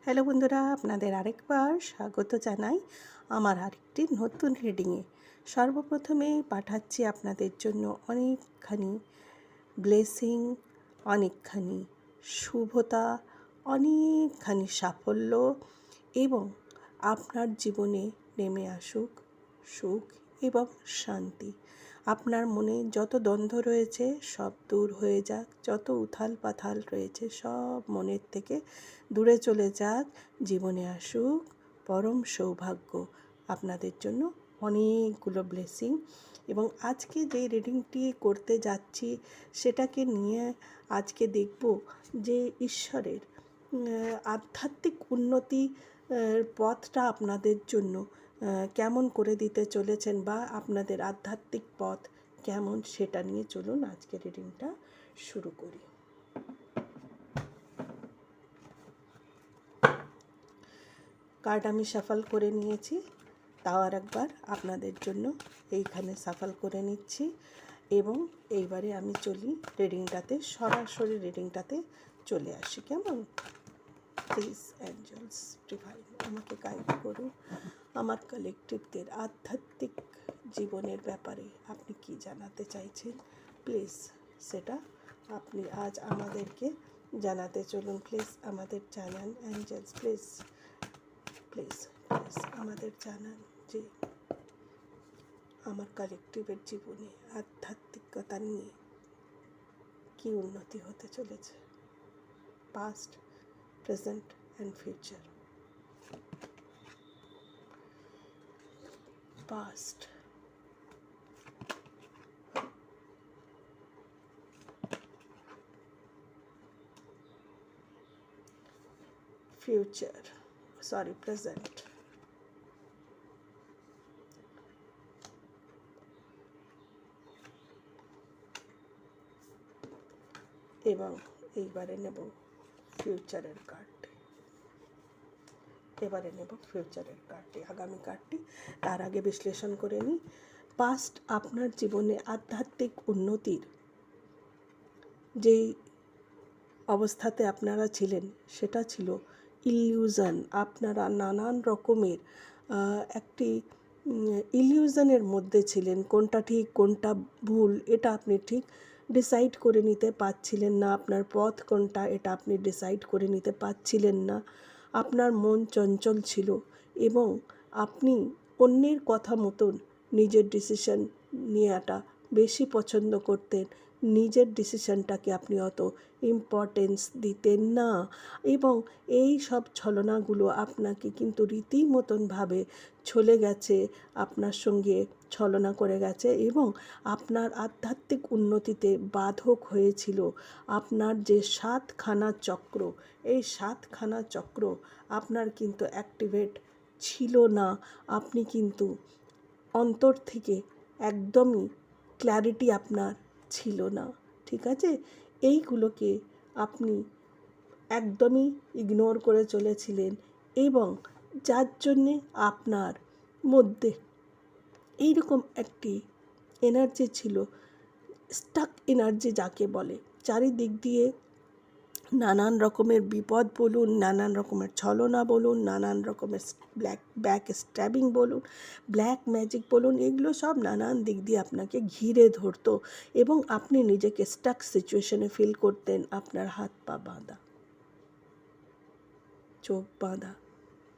Hello বন্ধুরা, আপনাদের আরেকবার স্বাগত জানাই আমার আরেকটি নতুন রিডিংয়ে। সর্বপ্রথমেই পাঠাচ্ছি আপনাদের জন্য অনেকখানি ব্লেসিং, অনেকখানি শুভতা, অনেকখানি সাফল্য এবং আপনার জীবনে নেমে আসুক সুখ এবং শান্তি। আপনার মনে যত দ্বন্দ্ব রয়েছে সব দূর হয়ে যাক, যত উথাল পাথাল রয়েছে সব মনের থেকে দূরে চলে যাক, জীবনে আসুক পরম সৌভাগ্য। আপনাদের জন্য অনেকগুলো ব্লেসিং। এবং আজকে যে রিডিংটি করতে যাচ্ছি সেটাকে নিয়ে আজকে দেখব যে ঈশ্বরের আধ্যাত্মিক উন্নতি পথটা আপনাদের জন্য কেমন করে দিতে চলেছেন, বা আপনাদের আধ্যাত্মিক পথ কেমন সেটা নিয়ে চলুন আজকে রিডিংটা শুরু করি। কার্ড আমি সাফল করে নিয়েছি, তাও আর একবার আপনাদের জন্য এইখানে সাফল করে নিচ্ছি। এবং এইবারে আমি চলি রিডিংটাতে, সরাসরি রিডিংটাতে চলে আসি। কেমন? প্লিজ অ্যাঞ্জেলস ডিভাইন আমাকে গাইড করুন। আমার কালেকটিভদের আধ্যাত্মিক জীবনের ব্যাপারে আপনি কি জানাতে চাইছেন, প্লিজ সেটা আপনি আজ আমাদেরকে জানাতে চলুন। প্লিজ আমাদের জানান অ্যাঞ্জেলস, প্লিজ প্লিজ প্লিজ আমাদের জানান যে আমার কালেকটিভের জীবনে আধ্যাত্মিকতা নিয়ে কী উন্নতি হতে চলেছে, past, present and future. Past, future, present এবং এইবারে নেব ফিউচারের কার্ডটি। আগামী কার্ডটি। তার আগে বিশ্লেষণ করে নিই। পাস্ট আপনার জীবনে আধ্যাত্মিক উন্নতির যেই অবস্থাতে আপনারা ছিলেন সেটা ছিল ইলিউশন। আপনারা নানান রকমের একটি ইলিউশনের মধ্যে ছিলেন। কোনটা ঠিক কোনটা ভুল এটা আপনি ঠিক ডিসাইড করে নিতে পারছিলেন না। আপনার পথ কোনটা এটা আপনি ডিসাইড করে নিতে পারছিলেন না। আপনার মন চঞ্চল ছিল এবং আপনি অন্যের কথা মতন নিজের ডিসিশন নেওয়াটা বেশি পছন্দ করতেন। নিজের ডিসিশনটাকে আপনি অত ইম্পর্টেন্স দিতেন না। এবং এই সব ছলনাগুলো আপনাকে কিন্তু রীতিমতনভাবে ছলে গেছে, আপনার সঙ্গে ছলনা করে গেছে এবং আপনার আধ্যাত্মিক উন্নতিতে বাধক হয়েছিল। আপনার যে 7খানা চক্র, এই 7খানা চক্র আপনার কিন্তু অ্যাক্টিভেট ছিল না। আপনি কিন্তু অন্তর থেকে একদমই ক্ল্যারিটি আপনার ছিল না। ঠিক আছে, এইগুলোকে আপনি একদমই ইগনোর করে চলেছিলেন এবং যার জন্যে আপনার মধ্যে এইরকম একটি এনার্জি ছিল, স্টাক এনার্জি যাকে বলে। চারিদিক দিয়ে নানান রকমের বিপদ বলুন, নানান রকমের ছলনা বলুন, নানান রকমের ব্যাক স্ট্যাবিং বলুন, ব্ল্যাক ম্যাজিক বলুন, এগুলো সব নানান দিক দিয়ে আপনাকে ঘিরে ধরতো এবং আপনি নিজেকে স্টাক সিচুয়েশনে ফিল করতেন। আপনার হাত পা বাঁধা, চোখ বাঁধা,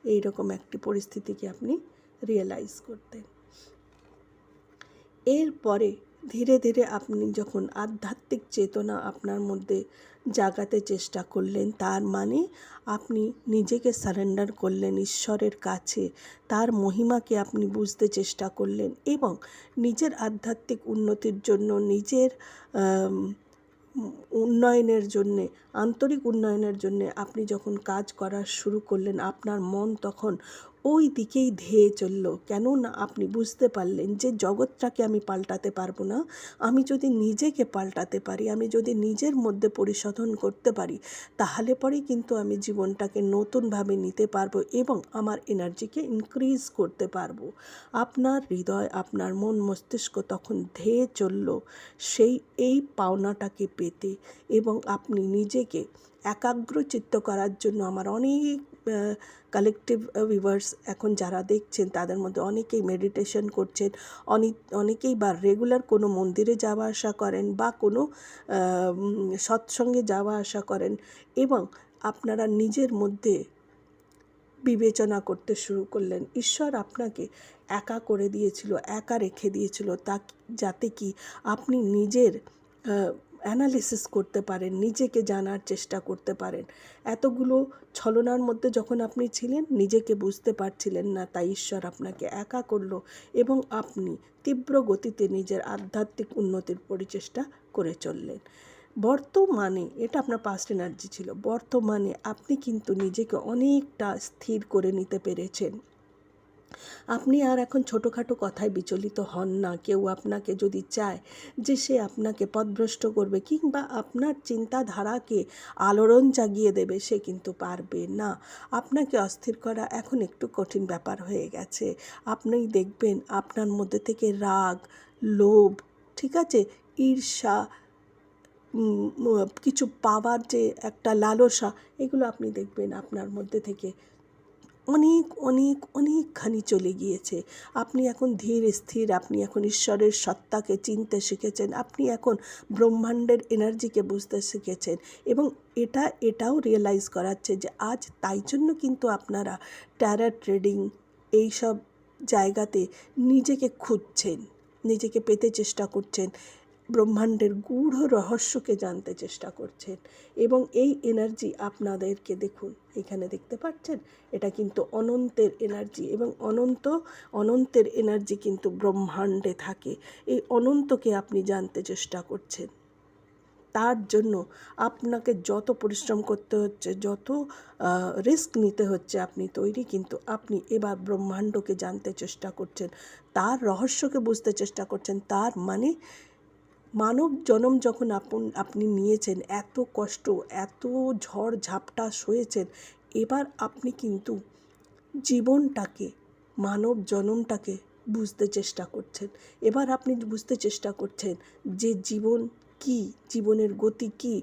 এইরকম একটি পরিস্থিতিকে আপনি রিয়েলাইজ করতেন। এরপরে ধীরে ধীরে আপনি যখন আধ্যাত্মিক চেতনা আপনার মধ্যে জাগাতে চেষ্টা করলেন, তার মানে আপনি নিজেকে সারেন্ডার করলেন ঈশ্বরের কাছে, তার মহিমাকে আপনি বুঝতে চেষ্টা করলেন এবং নিজের আধ্যাত্মিক উন্নতির জন্য, নিজের উন্নয়নের জন্যে, আন্তরিক উন্নয়নের জন্যে আপনি যখন কাজ করা শুরু করলেন, আপনার মন তখন ওই দিকেই ধেয়ে চলল। কেননা আপনি বুঝতে পারলেন যে জগৎটাকে আমি পাল্টাতে পারবো না। আমি যদি নিজেকে পাল্টাতে পারি, আমি যদি নিজের মধ্যে পরিশোধন করতে পারি, তাহলে পরেই কিন্তু আমি জীবনটাকে নতুনভাবে নিতে পারবো এবং আমার এনার্জিকে ইনক্রিজ করতে পারবো। আপনার হৃদয়, আপনার মন মস্তিষ্ক তখন ধেয়ে চলল এই পাওনাটাকে পেতে এবং আপনি নিজেকে একাগ্রচিত্ত করার জন্য আমার অনেক কালেকটিভ ভিউয়ার্স এখন যারা দেখছেন তাদের মধ্যে অনেকেই মেডিটেশন করছেন, অনেকেই বা রেগুলার কোনো মন্দিরে যাওয়া আসা করেন বা কোনো সৎসঙ্গে যাওয়া আসা করেন, এবং আপনারা নিজের মধ্যে বিবেচনা করতে শুরু করলেন। ঈশ্বর আপনাকে একা করে দিয়েছিল, একা রেখে দিয়েছিল যাতে কি আপনি নিজের অ্যানালিসিস করতে পারেন, নিজেকে জানার চেষ্টা করতে পারেন। এতগুলো ছলনার মধ্যে যখন আপনি ছিলেন, নিজেকে বুঝতে পারছিলেন না, তাই ঈশ্বর আপনাকে একা করলো এবং আপনি তীব্র গতিতে নিজের আধ্যাত্মিক উন্নতির পরিচেষ্টা করে চললেন। বর্তমানে এটা আপনার পাস্ট এনার্জি ছিল, বর্তমানে আপনি কিন্তু নিজেকে অনেকটা স্থির করে নিতে পেরেছেন। আপনি আর এখন ছোটোখাটো কথায় বিচলিত হন না। কেউ আপনাকে যদি চায় যে সে আপনাকে পথভ্রষ্ট করবে কিংবা আপনার চিন্তাধারাকে আলোড়ন জাগিয়ে দেবে, সে কিন্তু পারবে না। আপনাকে অস্থির করা এখন একটু কঠিন ব্যাপার হয়ে গেছে। আপনি দেখবেন আপনার মধ্যে থেকে রাগ, লোভ, ঠিক আছে, ঈর্ষা, কিছু পাওয়ার যে একটা লালসা, এগুলো আপনি দেখবেন আপনার মধ্যে থেকে অনেকখানি চলে গিয়েছে। আপনি এখন ধীর স্থির, আপনি এখন ঈশ্বরের সত্তাকে চিনতে শিখেছেন, আপনি এখন ব্রহ্মাণ্ডের এনার্জিকে বুঝতে শিখেছেন, এবং এটাও রিয়েলাইজ করাচ্ছে যে আজ তাই জন্য কিন্তু আপনারা ট্যারট রিডিং এইসব জায়গাতে নিজেকে খুঁজছেন, নিজেকে পেতে চেষ্টা করছেন, ব্রহ্মাণ্ডের গূঢ় রহস্যকে জানতে চেষ্টা করছেন। এবং এই এনার্জি আপনাদেরকে দেখুন, এখানে দেখতে পাচ্ছেন, এটা কিন্তু অনন্তের এনার্জি, এবং অনন্তের এনার্জি কিন্তু ব্রহ্মাণ্ডে থাকে। এই অনন্তকে আপনি জানতে চেষ্টা করছেন। তার জন্য আপনাকে যত পরিশ্রম করতে হচ্ছে, যত রিস্ক নিতে হচ্ছে, আপনি তৈরি, কিন্তু আপনি এবার ব্রহ্মাণ্ডকে জানতে চেষ্টা করছেন, তার রহস্যকে বুঝতে চেষ্টা করছেন। তার মানে মানব জন্ম যখন আপনি নিয়েছেন, এত কষ্ট, এত ঝড় ঝাপটা সয়েছেন, এবার আপনি কিন্তু জীবনটাকে, মানব জন্মটাকে বুঝতে চেষ্টা করছেন। এবার আপনি বুঝতে চেষ্টা করছেন যে জীবন কী, জীবনের গতি কী,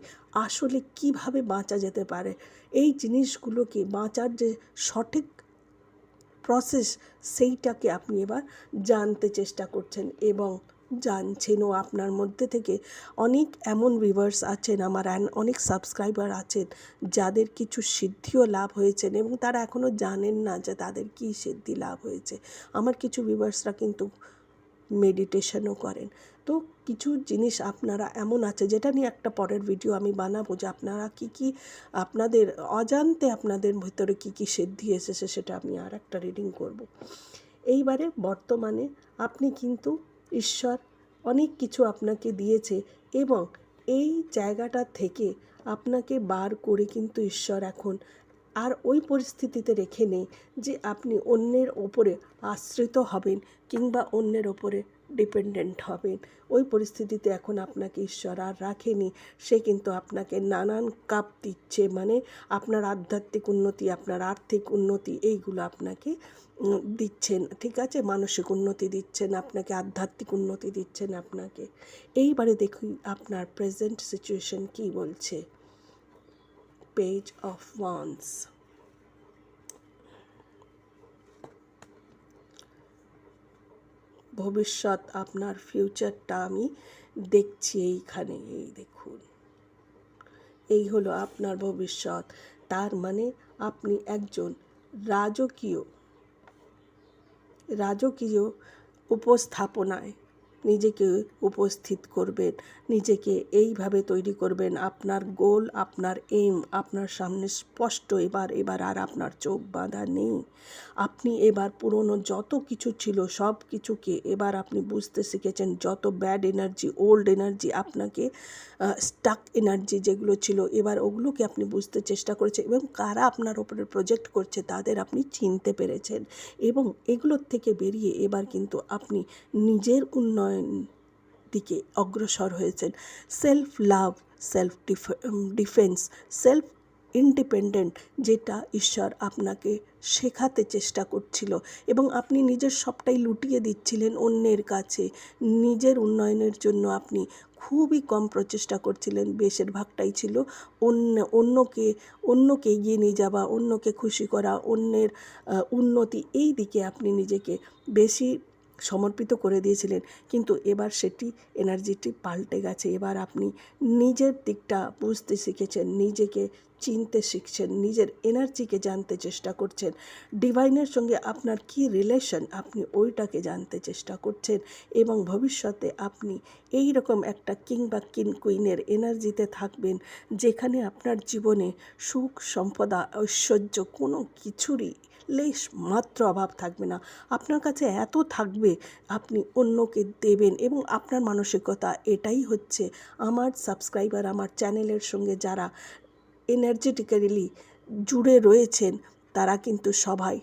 আসলে কিভাবে বাঁচা যেতে পারে। এই জিনিসগুলোকে বাঁচার যে সঠিক প্রসেস, সেইটাকে আপনি এবার জানতে চেষ্টা করছেন এবং জানছেনও। আপনার মধ্যে থেকে অনেক এমন ভিউয়ার্স আছেন, আমার অনেক সাবস্ক্রাইবার আছেন যাদের কিছু সিদ্ধিও লাভ হয়েছেন এবং তারা এখনও জানেন না যে তাদের কী সিদ্ধি লাভ হয়েছে। আমার কিছু ভিউয়ার্সরা কিন্তু মেডিটেশনও করেন। তো কিছু জিনিস আপনারা এমন আছে যেটা নিয়ে একটা পরের ভিডিও আমি বানাবো, যে আপনারা কি আপনাদের অজান্তে আপনাদের ভিতরে কি সিদ্ধি এসেছে, সেটা আমি আর একটা রিডিং করব। এইবারে বর্তমানে আপনি কিন্তু ঈশ্বর অনেক কিছু আপনাকে দিয়েছে, এবং এই জায়গাটা থেকে আপনাকে বার করে কিন্তু ঈশ্বর এখন আর ওই পরিস্থিতিতে রেখে নেই যে আপনি অন্যের ওপরে আশ্রিত হবেন কিংবা অন্যের ওপরে ডিপেন্ডেন্ট হবেন। ওই পরিস্থিতিতে এখন আপনাকে ঈশ্বর আর রাখেনি। সে কিন্তু আপনাকে নানান কাপ দিচ্ছে, মানে আপনার আধ্যাত্মিক উন্নতি, আপনার আর্থিক উন্নতি, এইগুলো আপনাকে দিচ্ছেন, ঠিক আছে, মানসিক উন্নতি দিচ্ছেন আপনাকে, আধ্যাত্মিক উন্নতি দিচ্ছেন আপনাকে। এইবারে দেখুন আপনার প্রেজেন্ট সিচুয়েশন কী বলছে। পেজ অফ ওয়ান্স, ভবিষ্যৎ, আপনার ফিউচারটা আমি দেখছি এইখানে। এই দেখুন, এই হলো আপনার ভবিষ্যৎ। তার মানে আপনি একজন রাজকীয় উপস্থাপনায় নিজেকে উপস্থিত করবেন, নিজেকে এইভাবে তৈরি করবেন, আপনার গোল, আপনার এইম আপনার সামনে স্পষ্ট। এবার আর আপনার চোখ বাঁধা নেই। আপনি এবার পুরনো যত কিছু ছিল সব কিছুকে এবার আপনি বুঝতে শিখেছেন। যত ব্যাড এনার্জি, ওল্ড এনার্জি, আপনাকে স্টাক এনার্জি যেগুলো ছিল, এবার ওগুলোকে আপনি বুঝতে চেষ্টা করেছেন, এবং কারা আপনার ওপরে প্রজেক্ট করছে তাদের আপনি চিনতে পেরেছেন, এবং এগুলোর থেকে বেরিয়ে এবার কিন্তু আপনি নিজের উন্নয়ন দিকে অগ্রসর হয়েছেন। Self love, self defence, self independent, যেটা ঈশ্বর আপনাকে শেখাতে চেষ্টা করছিল, এবং আপনি নিজের সবটাই লুটিয়ে দিচ্ছিলেন অন্যের কাছে। নিজের উন্নয়নের জন্য আপনি খুবই কম প্রচেষ্টা করছিলেন, বেশিরভাগটাই ছিল অন্যকে এগিয়ে নিয়ে যাওয়া, অন্যকে খুশি করা, অন্যের উন্নতি, এই দিকে আপনি নিজেকে বেশি সমর্পিত করে দিয়েছিলেন। কিন্তু এবার সেটি এনার্জিটি পাল্টে গেছে। এবার আপনি নিজের দিকটা বুঝতে শিখেছেন, নিজেকে চিনতে শিখছেন, নিজের এনার্জিকে জানতে চেষ্টা করছেন। ডিভাইনের সঙ্গে আপনার কি রিলেশন, আপনি ওইটাকে জানতে চেষ্টা করছেন, এবং ভবিষ্যতে আপনি এই রকম একটা কিং বা কুইনের এনার্জিতে থাকবেন, যেখানে আপনার জীবনে সুখ, সম্পদা, ঐশ্বর্য কোনো কিছুরই লেশ মাত্র অভাব থাকবে না। আপনার কাছে এত থাকবে, আপনি অন্যকে দেবেন। এবং আপনার মানসিকতা এটাই হচ্ছে, আমার সাবস্ক্রাইবার, আমার চ্যানেলের সঙ্গে যারা এনার্জেটিক্যালি জুড়ে রয়েছেন, তারা কিন্তু সবাই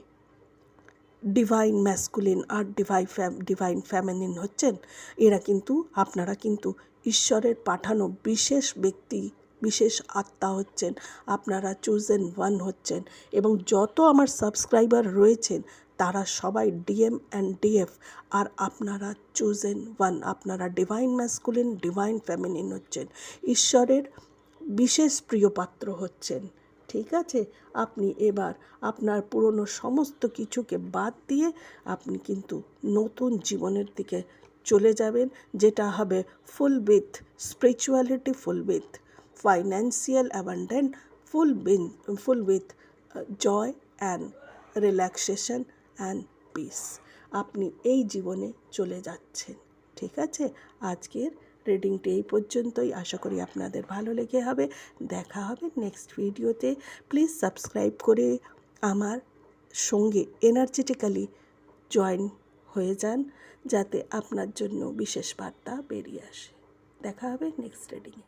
ডিভাইন ম্যাসকুলিন আর ডিভাইন ফ্যামিনিন হচ্ছেন। আপনারা কিন্তু ঈশ্বরের পাঠানো বিশেষ ব্যক্তি, বিশেষ আত্মা হচ্ছেন। আপনারা চুজেন ওয়ান হচ্ছেন, এবং যত আমার সাবস্ক্রাইবার রয়েছেন তারা সবাই ডিএম অ্যান্ড ডিএফ, আর আপনারা চুজেন ওয়ান। আপনারা ডিভাইন ম্যাসকুলিন, ডিভাইন ফ্যামিনিন হচ্ছেন, ঈশ্বরের বিশেষ প্রিয় পাত্র হচ্ছেন। ঠিক আছে, আপনি এবার আপনার পুরনো সমস্ত কিছুকে বাদ দিয়ে আপনি কিন্তু নতুন জীবনের দিকে চলে যাবেন, যেটা হবে full with spirituality, full with financial abundant, full with joy and relaxation and peace. আপনি এই জীবনে চলে যাচ্ছেন। ঠিক আছে, আজকের রিডিংটি এই পর্যন্তই। আশা করি আপনাদের ভালো লেগে হবে। দেখা হবে নেক্সট ভিডিওতে। প্লিজ সাবস্ক্রাইব করে আমার সঙ্গে এনার্জেটিক্যালি জয়েন হয়ে যান, যাতে আপনার জন্য বিশেষ বার্তা বেরিয়ে আসে। দেখা হবে নেক্সট রিডিংয়ে।